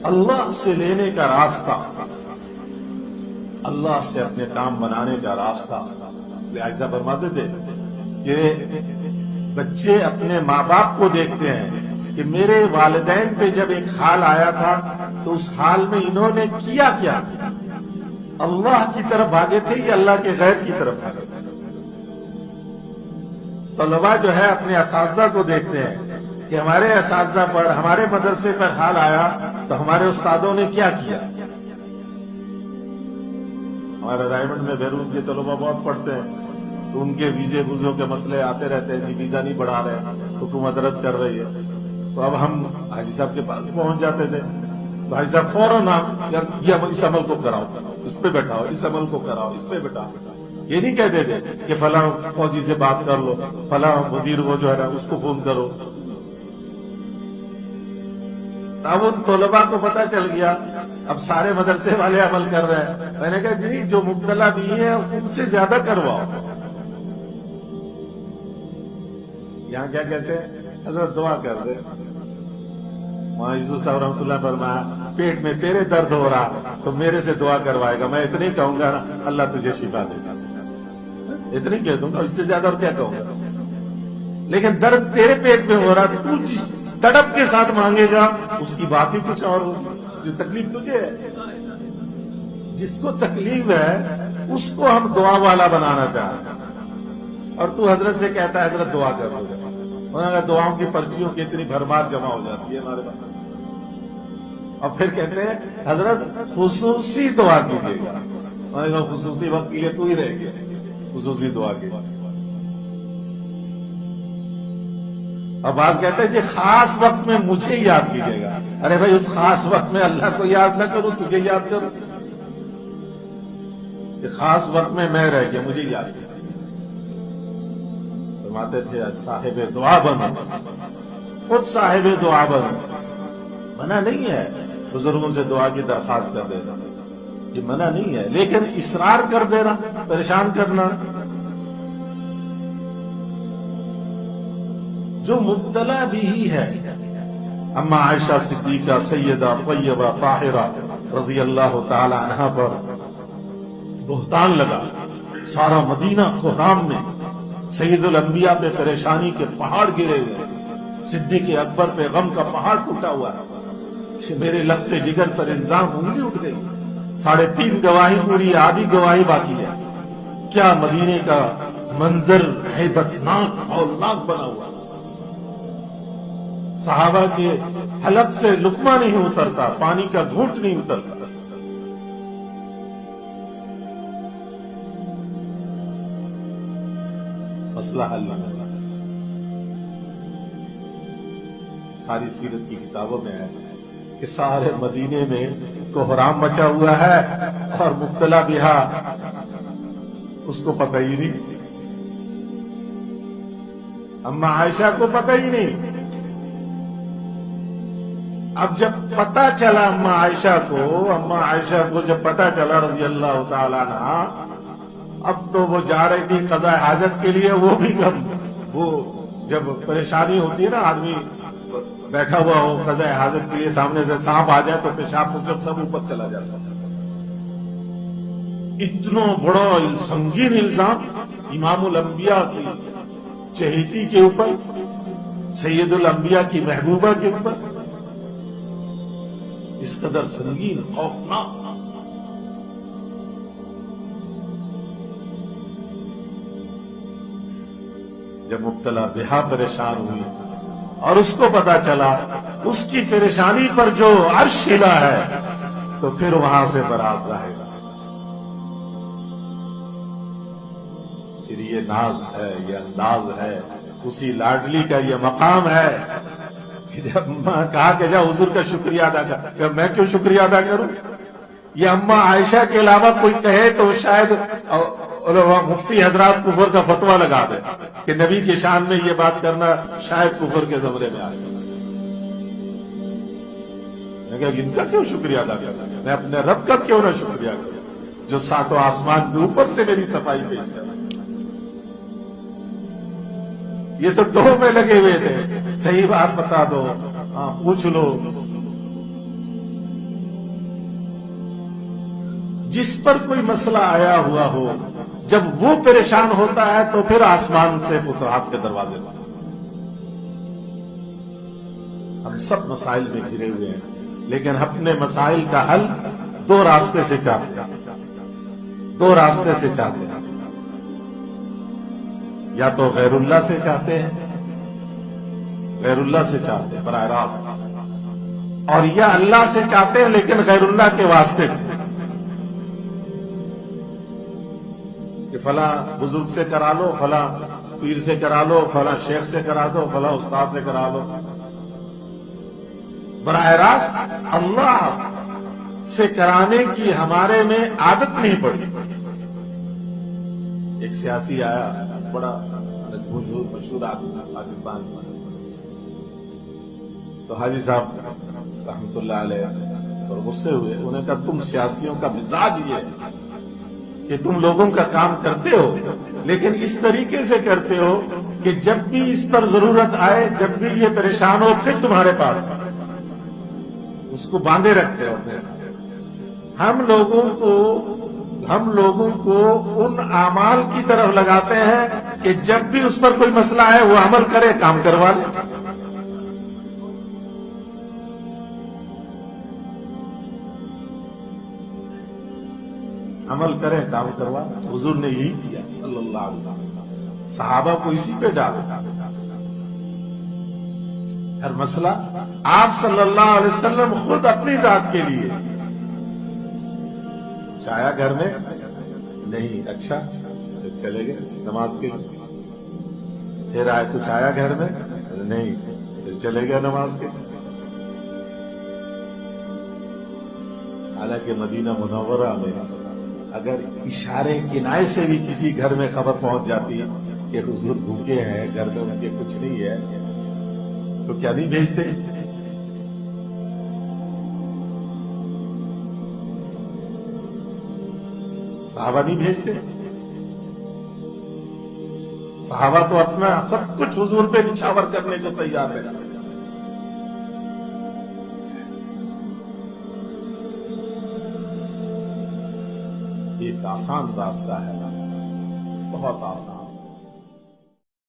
اللہ سے لینے کا راستہ، اللہ سے اپنے کام بنانے کا راستہ. اس لیے عائشہ فرماتے تھے کہ بچے اپنے ماں باپ کو دیکھتے ہیں کہ میرے والدین پہ جب ایک حال آیا تھا تو اس حال میں انہوں نے کیا کیا، اللہ کی طرف بھاگے تھے یا اللہ کے غیر کی طرف بھاگے تھے. طلباء جو ہے اپنے اساتذہ کو دیکھتے ہیں کہ ہمارے اساتذہ پر، ہمارے مدرسے پر حال آیا تو ہمارے استادوں نے کیا کیا. ہمارے رائمنڈ میں بیرون کے طلباء بہت پڑھتے ہیں تو ان کے ویزے ویزوں کے مسئلے آتے رہتے ہیں کہ ویزا نہیں بڑھا رہے، حکومت رد کر رہی ہے. تو اب ہم حاجی صاحب کے پاس پہنچ جاتے تھے، بھائی صاحب فوراً اس عمل کو کراؤ، اس پہ بیٹھاؤ، اس عمل کو کراؤ، اس پہ بیٹھاؤ. یہ نہیں کہتے تھے کہ فلاں فوجی سے بات کر لو، فلاں وزیر وہ جو ہے نا اس کو فون کرو. اب ان طلباء کو پتا چل گیا اب سارے مدرسے والے عمل کر رہے ہیں. میں نے کہا جی جو مبتلا بھی ہیں ان سے زیادہ کرواؤ. یہاں کیا کہتے ہیں، حضرت دعا کر دے. وہاں یوسف صاحب رحمۃ اللہ فرمایا پیٹ میں تیرے درد ہو رہا تو میرے سے دعا کروائے گا، میں اتنے کہوں گا نا اللہ تجھے شفا دے گا، اتنے کہہ دوں گا، اس سے زیادہ اور کیا کہوں گا. لیکن درد تیرے پیٹ میں ہو رہا تو جس تڑپ کے ساتھ مانگے گا اس کی بات ہی کچھ اور ہوگی. جو تکلیف تجھے ہے، جس کو تکلیف ہے اس کو ہم دعا والا بنانا چاہتے ہیں، اور تو حضرت سے کہتا ہے حضرت دعا کر دو. انہوں نے دعاؤں کی پرچیوں کی اتنی بھرمار جمع ہو جاتی ہے ہمارے پاس، اور پھر کہتے ہیں حضرت خصوصی دعا کیجیے گا. انہوں نے کہا خصوصی وقت کے لیے تو ہی رہ گیا، خصوصی دعا کی. اور بعض کہتے ہیں جی خاص وقت میں مجھے یاد کیجیے گا. ارے بھائی اس خاص وقت میں اللہ کو یاد نہ کروں، تجھے یاد کروں. کہ خاص وقت میں رہ گیا، مجھے یاد کیا. فرماتے تھے صاحب دعا بنو، خود صاحب دعا بنو. منع نہیں ہے بزرگوں سے دعا کی درخواست کر دینا، یہ منع نہیں ہے، لیکن اصرار کر دینا، پریشان کرنا. جو مبتلا بھی ہی ہے، اما عائشہ صدیقہ سیدہ طیبہ طاہرہ رضی اللہ تعالی عنہا پر بہتان لگا، سارا مدینہ کوہرام میں، سید الانبیاء پہ پریشانی کے پہاڑ گرے ہوئے، صدیق اکبر پہ غم کا پہاڑ ٹوٹا ہوا ہے. میرے لخت جگر پر الزام انگلی اٹھ گئی، 3.5 گواہی پوری، آدھی گواہی باقی ہے. کیا مدینے کا منظر ہیبتناک ہولناک بنا ہوا، صحابہ کے حلق سے لقمہ نہیں اترتا، پانی کا گھونٹ نہیں اترتا. مسئلہ حل نہ کرنا. ساری سیرت کی کتابوں میں ہے کہ سارے مدینے میں کوہرام مچا ہوا ہے اور مبتلا بہا اس کو پتہ ہی نہیں. اما عائشہ کو پتہ ہی نہیں. اب جب پتہ چلا اما عائشہ کو جب پتہ چلا رضی اللہ تعالیٰ عنہ، اب تو وہ جا رہی تھی قضاء حاجت کے لیے. وہ بھی کم، وہ جب پریشانی ہوتی ہے نا، آدمی بیٹھا ہوا ہو قضاء حاجت کے لیے، سامنے سے سانپ آ جائے تو پیشاب جب سب اوپر چلا جاتا. اتنا بڑا سنگین الزام امام الانبیاء کی چہیتی کے اوپر، سید الانبیاء کی محبوبہ کے اوپر، اس قدر سنگین خوفناک. جب مبتلا بہا پریشان ہوئی اور اس کو پتا چلا اس کی پریشانی پر جو عرش ہلا ہے، تو پھر وہاں سے برات ظاہر. پھر یہ ناز ہے، یہ انداز ہے، اسی لاڈلی کا یہ مقام ہے کہ جب کہا کہ جا حضور کا شکریہ ادا کر. میں کیوں شکریہ ادا کروں؟ یہ اما عائشہ کے علاوہ کوئی کہے تو شاید مفتی حضرات کفر کا فتویٰ لگا دے کہ نبی کی شان میں یہ بات کرنا شاید کفر کے زمرے میں آئے. میں کہا ان کا کیوں شکریہ ادا کرنا، میں اپنے رب کا کیوں نہ شکریہ کروں جو 7 آسمان کے اوپر سے میری صفائی پیش کر. یہ تو ٹو میں لگے ہوئے تھے، صحیح بات بتا دو، ہاں پوچھ لو. جس پر کوئی مسئلہ آیا ہوا ہو، جب وہ پریشان ہوتا ہے تو پھر آسمان سے فتوحات کے دروازے بند۔ ہم سب مسائل میں گھرے ہوئے ہیں، لیکن اپنے مسائل کا حل دو راستے سے چاہتے ہیں، دو راستے سے چاہتے ہیں، یا تو غیر اللہ سے چاہتے ہیں، غیر اللہ سے چاہتے ہیں براہ راست، اور یا اللہ سے چاہتے ہیں لیکن غیر اللہ کے واسطے سے، کہ فلاں بزرگ سے کرا لو، فلاں پیر سے کرا لو، فلاں شیخ سے کرا دو، فلاں استاد سے کرا لو۔ براہ راست اللہ سے کرانے کی ہمارے میں عادت نہیں پڑی۔ ایک سیاسی آیا، بڑا مشہور آدمی پاکستان میں، تو حاجی صاحب رحمت اللہ علیہ اور غصے ہوئے، انہوں نے کہا تم سیاسیوں کا مزاج یہ ہے کہ تم لوگوں کا کام کرتے ہو لیکن اس طریقے سے کرتے ہو کہ جب بھی اس پر ضرورت آئے، جب بھی یہ پریشان ہو، پھر تمہارے پاس اس کو باندھے رکھتے ہو اپنے ساتھ۔ ہم لوگوں کو ان اعمال کی طرف لگاتے ہیں کہ جب بھی اس پر کوئی مسئلہ ہے وہ عمل کرے، کام کروا لے۔ عمل کریں، کام کروا۔ حضور نے یہی کیا صلی اللہ علیہ وسلم، صحابہ کو اسی پہ ڈالا۔ ہر مسئلہ آپ صلی اللہ علیہ وسلم خود اپنی ذات کے لیے چایا گھر میں نہیں، اچھا پھر چلے گئے نماز کے لیے، پھر آئے کچھ آیا گھر میں نہیں، پھر چلے گئے نماز کے لیے۔ حالانکہ مدینہ منورہ میں اگر اشارے کنائے سے بھی کسی گھر میں خبر پہنچ جاتی کہ حضور بھوکے ہیں، گھر میں ان کے کچھ نہیں ہے، تو کیا نہیں بھیجتے؟ صحابہ نہیں بھیجتے؟ صحابہ تو اپنا سب کچھ حضور پہ نچھاور کرنے کو تیار ہے۔ ایک آسان راستہ ہے، بہت آسان۔